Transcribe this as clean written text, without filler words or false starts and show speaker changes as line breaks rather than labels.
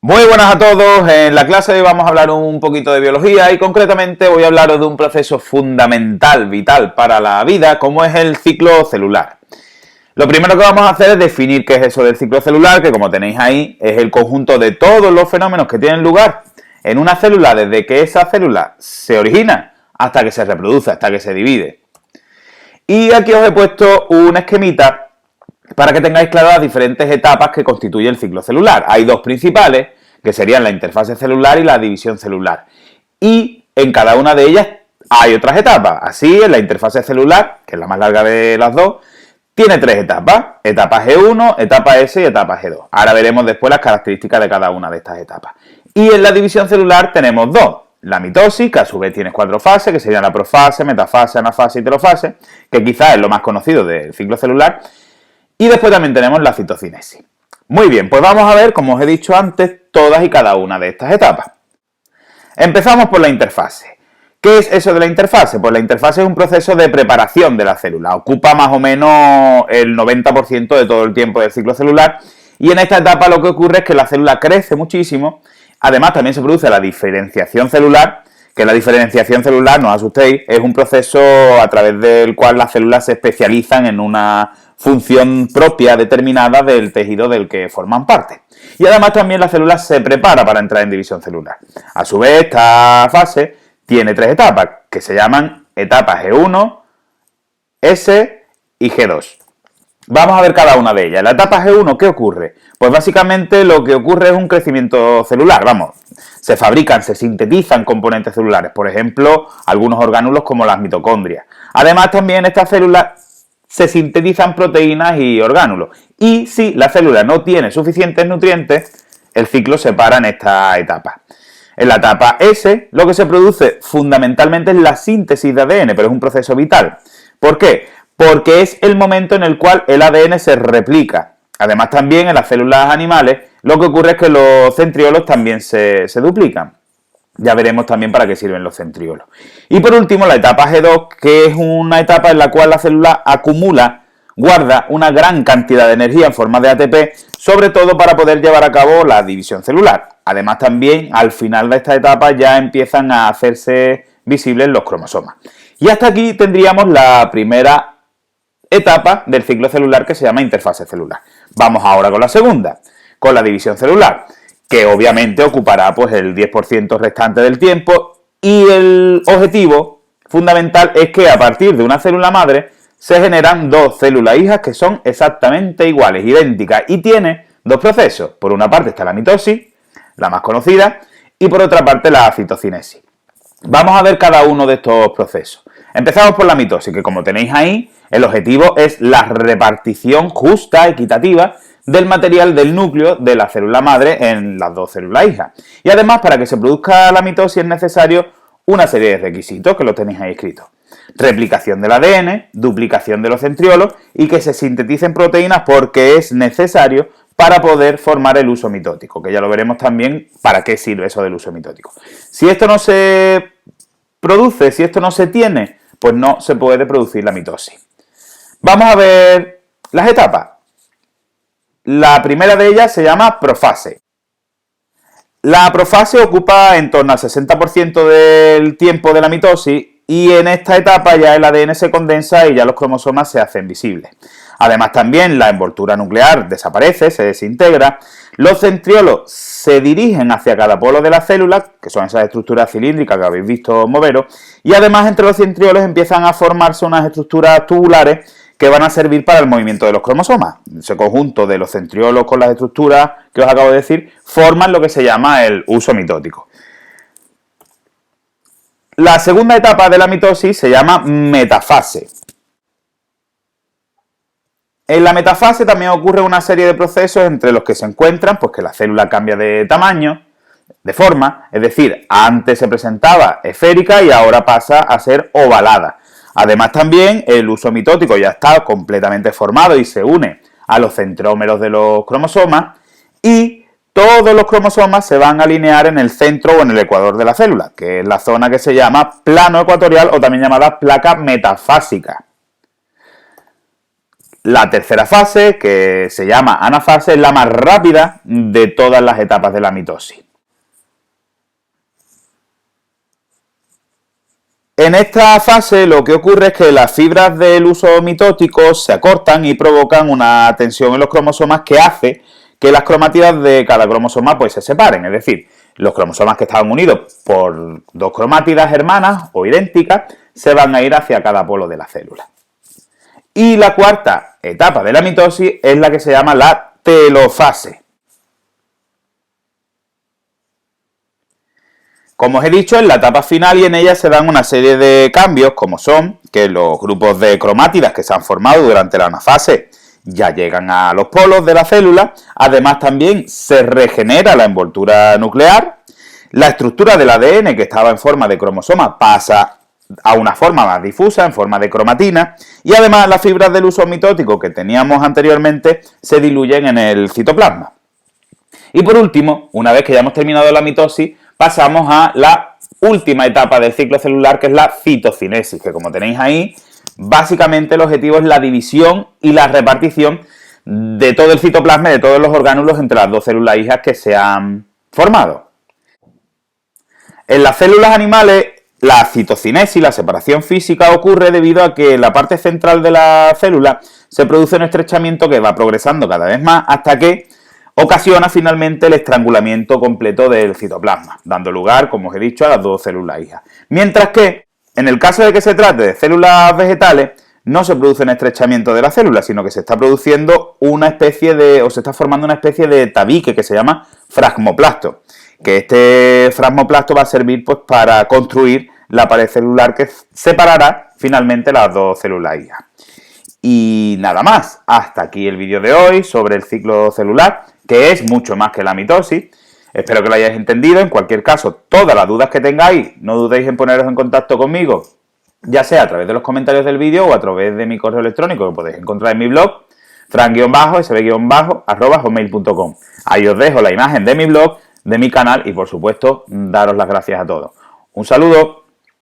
Muy buenas a todos, en la clase de hoy vamos a hablar un poquito de biología y concretamente voy a hablaros de un proceso fundamental, vital para la vida, como es el ciclo celular. Lo primero que vamos a hacer es definir qué es eso del ciclo celular, que como tenéis ahí es el conjunto de todos los fenómenos que tienen lugar en una célula desde que esa célula se origina hasta que se reproduce, hasta que se divide. Y aquí os he puesto un esquemita para que tengáis claras las diferentes etapas que constituye el ciclo celular. Hay dos principales, que serían la interfase celular y la división celular. Y en cada una de ellas hay otras etapas. Así, en la interfase celular, que es la más larga de las dos, tiene tres etapas. Etapa G1, etapa S y etapa G2. Ahora veremos después las características de cada una de estas etapas. Y en la división celular tenemos dos. La mitosis, que a su vez tiene cuatro fases, que serían la profase, metafase, anafase y telofase, que quizás es lo más conocido del ciclo celular. Y después también tenemos la citocinesis. Muy bien, pues vamos a ver, como os he dicho antes, todas y cada una de estas etapas. Empezamos por la interfase. ¿Qué es eso de la interfase? Pues la interfase es un proceso de preparación de la célula. Ocupa más o menos el 90% de todo el tiempo del ciclo celular. Y en esta etapa lo que ocurre es que la célula crece muchísimo. Además, también se produce la diferenciación celular, que la diferenciación celular, no os asustéis, es un proceso a través del cual las células se especializan en una función propia determinada del tejido del que forman parte. Y además también la célula se prepara para entrar en división celular. A su vez, esta fase tiene tres etapas, que se llaman etapas G1, S y G2. Vamos a ver cada una de ellas. En la etapa G1, ¿qué ocurre? Pues básicamente lo que ocurre es un crecimiento celular, se fabrican, se sintetizan componentes celulares, por ejemplo, algunos orgánulos como las mitocondrias. Además, también en estas células se sintetizan proteínas y orgánulos. Y si la célula no tiene suficientes nutrientes, el ciclo se para en esta etapa. En la etapa S, lo que se produce fundamentalmente es la síntesis de ADN, pero es un proceso vital. ¿Por qué? Porque es el momento en el cual el ADN se replica. Además, también en las células animales, lo que ocurre es que los centriolos también se duplican. Ya veremos también para qué sirven los centriolos. Y por último, la etapa G2, que es una etapa en la cual la célula guarda una gran cantidad de energía en forma de ATP, sobre todo para poder llevar a cabo la división celular. Además, también al final de esta etapa ya empiezan a hacerse visibles los cromosomas. Y hasta aquí tendríamos la primera etapa del ciclo celular, que se llama interfase celular. Vamos ahora con la segunda, con la división celular, que obviamente ocupará pues el 10% restante del tiempo, y el objetivo fundamental es que a partir de una célula madre se generan dos células hijas que son exactamente iguales, idénticas, y tiene dos procesos. Por una parte está la mitosis, la más conocida, y por otra parte la citocinesis. Vamos a ver cada uno de estos procesos. Empezamos por la mitosis, que como tenéis ahí, el objetivo es la repartición justa, equitativa, del material del núcleo de la célula madre en las dos células hijas. Y además, para que se produzca la mitosis es necesario una serie de requisitos, que lo tenéis ahí escritos. Replicación del ADN, duplicación de los centriolos y que se sinteticen proteínas, porque es necesario para poder formar el uso mitótico, que ya lo veremos también para qué sirve eso del uso mitótico. Si esto no se produce, si esto no se tiene, pues no se puede producir la mitosis. Vamos a ver las etapas. La primera de ellas se llama profase. La profase ocupa en torno al 60% del tiempo de la mitosis, y en esta etapa ya el ADN se condensa y ya los cromosomas se hacen visibles. Además, también la envoltura nuclear desaparece, se desintegra, los centriolos se dirigen hacia cada polo de la célula, que son esas estructuras cilíndricas que habéis visto moveros, y además entre los centriolos empiezan a formarse unas estructuras tubulares que van a servir para el movimiento de los cromosomas. Ese conjunto de los centriolos con las estructuras que os acabo de decir forman lo que se llama el uso mitótico. La segunda etapa de la mitosis se llama metafase. En la metafase también ocurre una serie de procesos entre los que se encuentran pues que la célula cambia de tamaño, de forma, es decir, antes se presentaba esférica y ahora pasa a ser ovalada. Además, también el uso mitótico ya está completamente formado y se une a los centrómeros de los cromosomas, y todos los cromosomas se van a alinear en el centro o en el ecuador de la célula, que es la zona que se llama plano ecuatorial o también llamada placa metafásica. La tercera fase, que se llama anafase, es la más rápida de todas las etapas de la mitosis. En esta fase lo que ocurre es que las fibras del huso mitótico se acortan y provocan una tensión en los cromosomas que hace que las cromátidas de cada cromosoma pues se separen, es decir, los cromosomas que estaban unidos por dos cromátidas hermanas o idénticas se van a ir hacia cada polo de la célula. Y la cuarta etapa de la mitosis es la que se llama la telofase. Como os he dicho, es la etapa final y en ella se dan una serie de cambios, como son que los grupos de cromátidas que se han formado durante la anafase ya llegan a los polos de la célula. Además, también se regenera la envoltura nuclear, la estructura del ADN que estaba en forma de cromosoma pasa a una forma más difusa, en forma de cromatina, y además las fibras del huso mitótico que teníamos anteriormente se diluyen en el citoplasma. Y por último, una vez que ya hemos terminado la mitosis, pasamos a la última etapa del ciclo celular, que es la citocinesis, que como tenéis ahí, básicamente el objetivo es la división y la repartición de todo el citoplasma y de todos los orgánulos entre las dos células hijas que se han formado. En las células animales, la citocinesis, la separación física, ocurre debido a que en la parte central de la célula se produce un estrechamiento que va progresando cada vez más hasta que ocasiona finalmente el estrangulamiento completo del citoplasma, dando lugar, como os he dicho, a las dos células hijas. Mientras que, en el caso de que se trate de células vegetales, no se produce un estrechamiento de la célula, sino que se está produciendo una especie de, o se está formando una especie de tabique que se llama fragmoplasto, que este fragmoplasto va a servir pues para construir la pared celular que separará finalmente las dos células hijas. Y nada más, hasta aquí el vídeo de hoy sobre el ciclo celular, que es mucho más que la mitosis. Espero que lo hayáis entendido. En cualquier caso, todas las dudas que tengáis, no dudéis en poneros en contacto conmigo, ya sea a través de los comentarios del vídeo o a través de mi correo electrónico, que podéis encontrar en mi blog, fran_sb_@hotmail.com. Ahí os dejo la imagen de mi blog, de mi canal y, por supuesto, daros las gracias a todos. Un saludo.